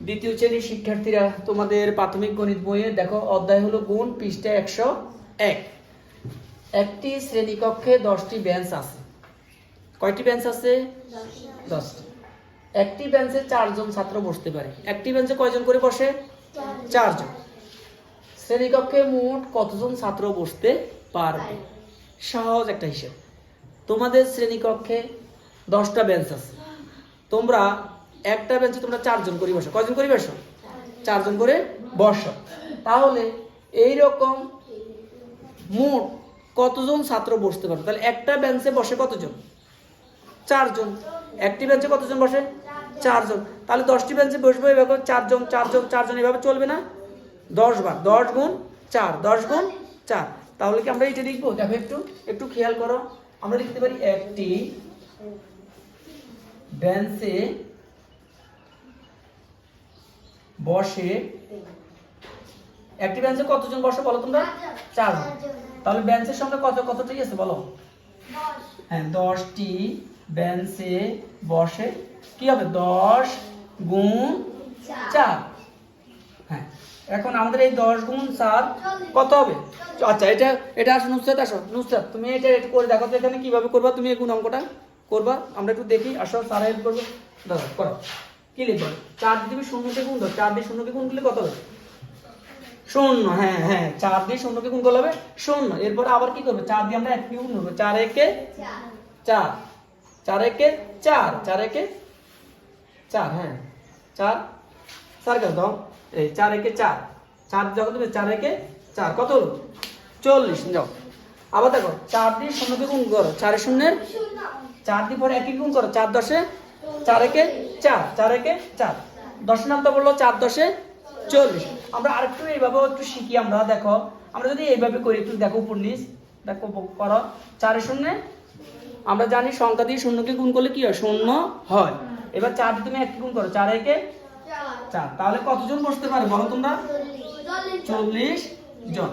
দ্বিতীয় শ্রেণীর শিক্ষার্থীরা, তোমাদের প্রাথমিক গণিত বইয়ে দেখো অধ্যায় হলো গুণ, পৃষ্ঠা 101। একটি শ্রেণীকক্ষে 10টি বেঞ্চ আছে। কয়টি বেঞ্চ আছে? 10টি। একটি বেঞ্চে 4 জন ছাত্র বসতে পারে। একটি বেঞ্চে কয়জন করে বসে? 4 জন। শ্রেণীকক্ষে মোট কতজন ছাত্র বসতে পারবে? সহজ একটা হিসাব। তোমাদের শ্রেণীকক্ষে 10টা বেঞ্চ আছে, তোমরা একটা বেঞ্চে তোমরা 4 জন করে বসো। কয়জন করে বসো? 4 জন করে বসো। তাহলে এইরকম মোট কতজন ছাত্র বসতে পারবে? তাহলে একটা বেঞ্চে বসে কতজন? 4 জন। একটি বেঞ্চে কতজন বসে? 4 জন। তাহলে 10টি বেঞ্চে বসবে এভাবে 4 জন 4 জন 4 জন, এভাবে চলবে না? 10 বার 10 গুণ 4, 10 গুণ 4। তাহলে কি আমরা এটা লিখবো? দেখো একটু একটু খেয়াল করো। আমরা লিখতে পারি একটি বেঞ্চে বসে, একটি বেঞ্চে কতজন বসে বলো তোমরা? 4 জন। তাহলে বেঞ্চের সংখ্যা কতটি আছে বলো? হ্যাঁ, 10টি বেঞ্চে বসে কি হবে? 10 গুণ 4। হ্যাঁ, এখন আমাদের এই 10 গুণ 4 কত হবে? আচ্ছা, এটা আসো নুসরাত, আসো নুসরাত, তুমি এটা করে দেখো তো এখানে কিভাবে করবা। তুমি এই গুণ অঙ্কটা করবা, আমরা একটু দেখি। আসো, স্যার হেল্প করবো। দাদা করো, কি লিখবো? 4 দিয়ে 0কে গুণ দাও। 4 দিয়ে 0কে গুণ করলে কত হবে? 0। হ্যাঁ হ্যাঁ, 4 দিয়ে 0কে গুণ করলে হবে 0। এরপর আবার কি করবে? 4 দিয়ে আমরা 1কে গুণ করবো। 4 একে 4, 4 একে 4, 4 একে 4। হ্যাঁ, 4 4 কত দাও? এই 4 একে 4, 4 যখন তুমি 4 একে 4 কত হলো? 40। যাও আবার দেখো, 4 দিয়ে 0কে গুণ করো। 4 এর 0 4 দিয়ে পরে 1কে গুণ করো। 4 10 4 একে 4, 4 একে 4। 10 নামটা বললো 4 10 40। আমরা আরেকটু এইভাবে একটু শিখি। আমরা দেখো, আমরা যদি এইভাবে করি, একটু দেখো উপর নিচ দেখো করো। 4 এর 0 আমরা জানি সংখ্যা দিয়ে 0কে গুণ করলে কি হয়? 0 হয়। এবার 4 দিয়ে তুমি 1কে গুণ করো। 4 একে 4। তাহলে কতজন বসতে পারে বলো তোমরা? 40 জন।